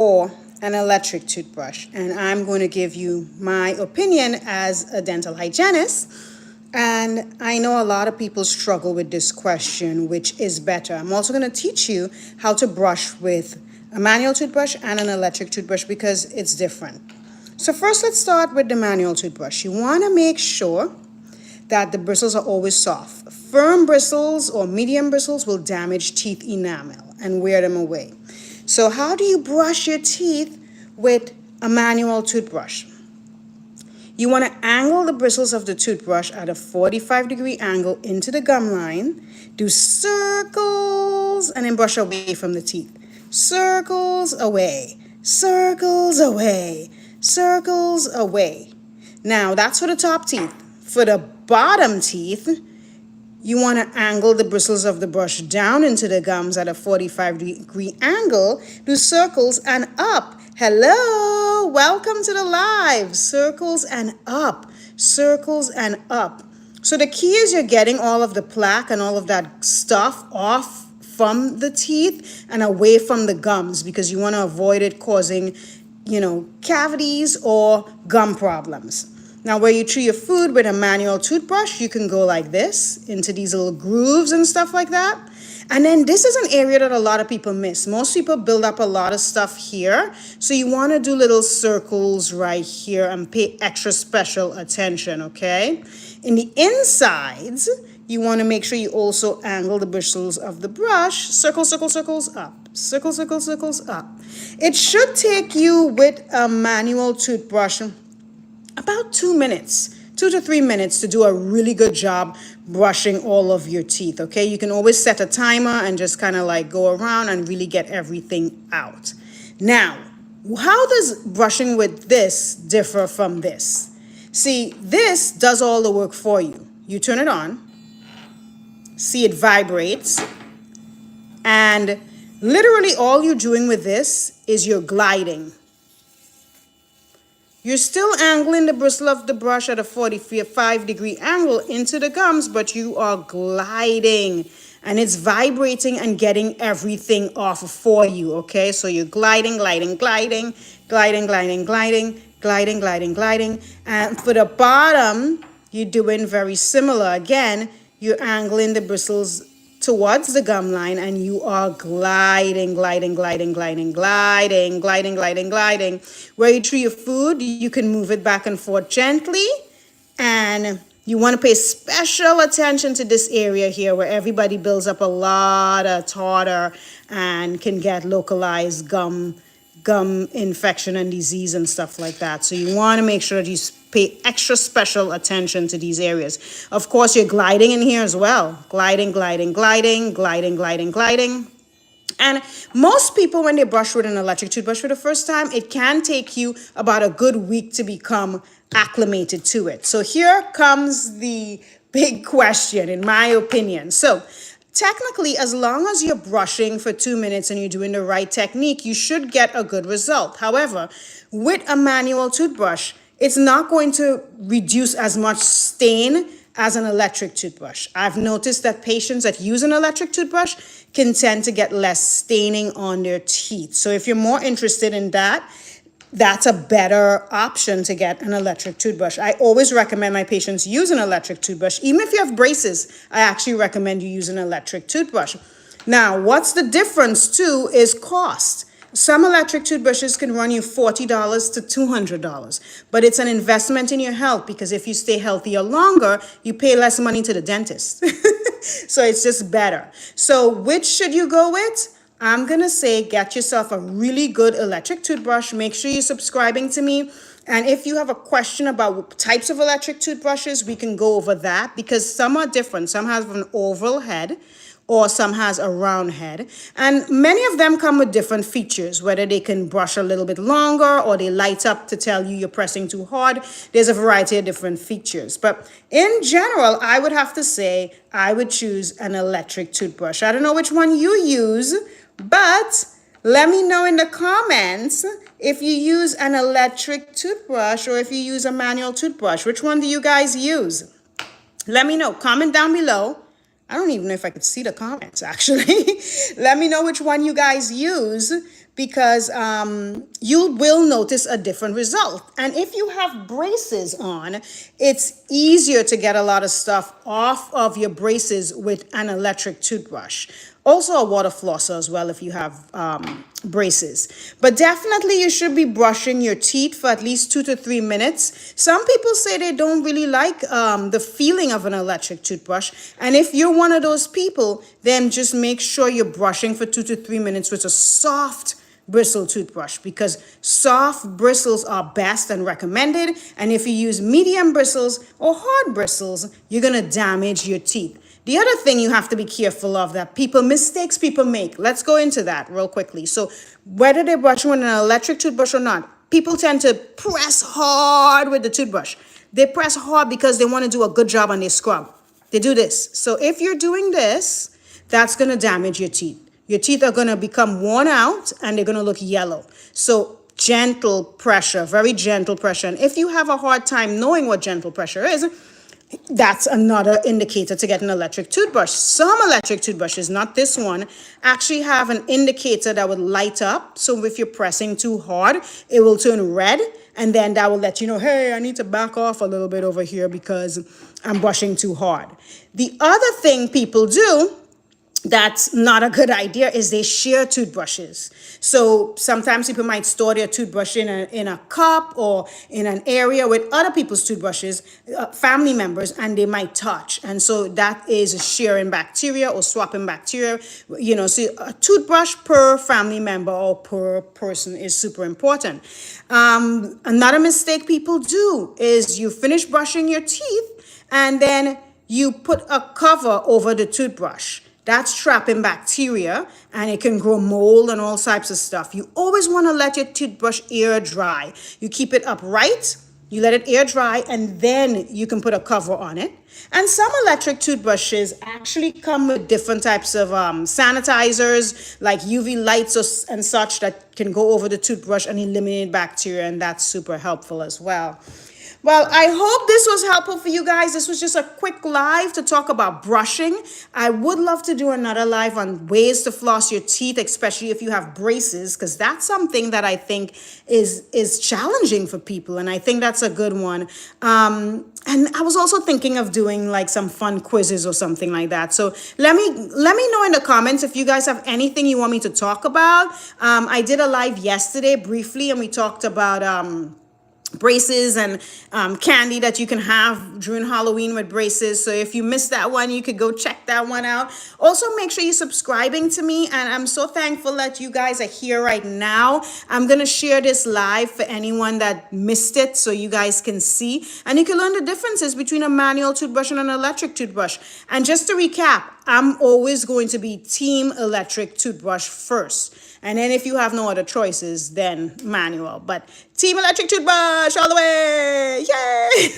or an electric toothbrush? And I'm going to give you my opinion as a dental hygienist. And I know a lot of people struggle with this question, which is better. I'm also going to teach you how to brush with a manual toothbrush and an electric toothbrush because it's different. So first, let's start with the manual toothbrush. You want to make sure that the bristles are always soft. Firm bristles or medium bristles will damage teeth enamel and wear them away. So how do you brush your teeth with a manual toothbrush? You want to angle the bristles of the toothbrush at a 45-degree angle into the gum line. Do circles and then brush away from the teeth. Circles away, circles away, circles away. Now that's for the top teeth. For the bottom teeth, you want to angle the bristles of the brush down into the gums at a 45-degree angle. Do circles and up. Hello, welcome to the live. Circles and up, circles and up. So the key is you're getting all of the plaque and all of that stuff off from the teeth and away from the gums because you want to avoid it causing, cavities or gum problems. Now, where you chew your food with a manual toothbrush, you can go like this into these little grooves and stuff like that. And then this is an area that a lot of people miss. Most people build up a lot of stuff here. So you want to do little circles right here and pay extra special attention, okay? In the insides, you want to make sure you also angle the bristles of the brush. Circle, circle, circles up. Circle, circle, circles up. It should take you with a manual toothbrush about 2 minutes, 2 to 3 minutes to do a really good job brushing all of your teeth, okay? You can always set a timer and just kind of like go around and really get everything out. Now, how does brushing with this differ from this? See, this does all the work for you. You turn it on, see it vibrates, and literally all you're doing with this is you're gliding. You're still angling the bristle of the brush at a 45-degree angle into the gums, but you are gliding and it's vibrating and getting everything off for you, okay? So you're gliding, gliding, gliding, gliding, gliding, gliding, gliding, gliding, gliding. And for the bottom, you're doing very similar. Again, you're angling the bristles towards the gum line and you are gliding, gliding, gliding, gliding, gliding, gliding, gliding, gliding. Where you chew your food, you can move it back and forth gently. And you want to pay special attention to this area here where everybody builds up a lot of tartar and can get localized gum infection and disease and stuff like that. So you want to make sure that you pay extra special attention to these areas. Of course, you're gliding in here as well. Gliding, gliding, gliding, gliding, gliding, gliding. And most people, when they brush with an electric toothbrush for the first time, it can take you about a good week to become acclimated to it. So here comes the big question, in my opinion. So technically, as long as you're brushing for 2 minutes and you're doing the right technique, you should get a good result. However, with a manual toothbrush, it's not going to reduce as much stain as an electric toothbrush. I've noticed that patients that use an electric toothbrush can tend to get less staining on their teeth. So if you're more interested in that, that's a better option to get an electric toothbrush. I always recommend my patients use an electric toothbrush. Even if you have braces, I actually recommend you use an electric toothbrush. Now, what's the difference too is cost. Some electric toothbrushes can run you $40 to $200, but it's an investment in your health because if you stay healthier longer, you pay less money to the dentist. So it's just better. So which should you go with? I'm going to say get yourself a really good electric toothbrush. Make sure you're subscribing to me. And if you have a question about types of electric toothbrushes, we can go over that because some are different. Some have an oval head or some has a round head. And many of them come with different features, whether they can brush a little bit longer or they light up to tell you you're pressing too hard. There's a variety of different features. But in general, I would have to say I would choose an electric toothbrush. I don't know which one you use, but let me know in the comments if you use an electric toothbrush or if you use a manual toothbrush. Which one do you guys use? Let me know. Comment down below. I don't even know if I could see the comments, actually. Let me know which one you guys use because you will notice a different result. And if you have braces on, it's easier to get a lot of stuff off of your braces with an electric toothbrush. Also a water flosser as well if you have braces. But definitely you should be brushing your teeth for at least 2 to 3 minutes. Some people say they don't really like the feeling of an electric toothbrush. And if you're one of those people, then just make sure you're brushing for 2 to 3 minutes with a soft bristle toothbrush, because soft bristles are best and recommended. And if you use medium bristles or hard bristles, you're going to damage your teeth. The other thing you have to be careful of that mistakes people make. Let's go into that real quickly. So whether they're brushing with an electric toothbrush or not, people tend to press hard with the toothbrush. They press hard because they want to do a good job on their scrub. They do this. So if you're doing this, that's going to damage your teeth. Your teeth are going to become worn out and they're going to look yellow. So gentle pressure, very gentle pressure. And if you have a hard time knowing what gentle pressure is, that's another indicator to get an electric toothbrush. Some electric toothbrushes, not this one, actually have an indicator that would light up. So if you're pressing too hard, it will turn red. And then that will let you know, hey, I need to back off a little bit over here because I'm brushing too hard. The other thing people do that's not a good idea is they share toothbrushes. So sometimes people might store their toothbrush in a cup or in an area with other people's toothbrushes, family members, and they might touch. And so that is sharing bacteria or swapping bacteria. So a toothbrush per family member or per person is super important. Another mistake people do is you finish brushing your teeth and then you put a cover over the toothbrush. That's trapping bacteria and it can grow mold and all types of stuff. You always want to let your toothbrush air dry. You keep it upright, you let it air dry, and then you can put a cover on it. And some electric toothbrushes actually come with different types of sanitizers, like UV lights and such that can go over the toothbrush and eliminate bacteria, and that's super helpful as well. Well, I hope this was helpful for you guys. This was just a quick live to talk about brushing. I would love to do another live on ways to floss your teeth, especially if you have braces, because that's something that I think is challenging for people, and I think that's a good one. And I was also thinking of doing like some fun quizzes or something like that. So let me know in the comments if you guys have anything you want me to talk about. I did a live yesterday briefly, and we talked about braces and candy that you can have during Halloween with braces. So if you missed that one, you could go check that one out. Also, make sure you're subscribing to me. And I'm so thankful that you guys are here right now. I'm going to share this live for anyone that missed it so you guys can see. And you can learn the differences between a manual toothbrush and an electric toothbrush. And just to recap, I'm always going to be team electric toothbrush first. And then if you have no other choices, then manual. But team electric toothbrush all the way. Yay!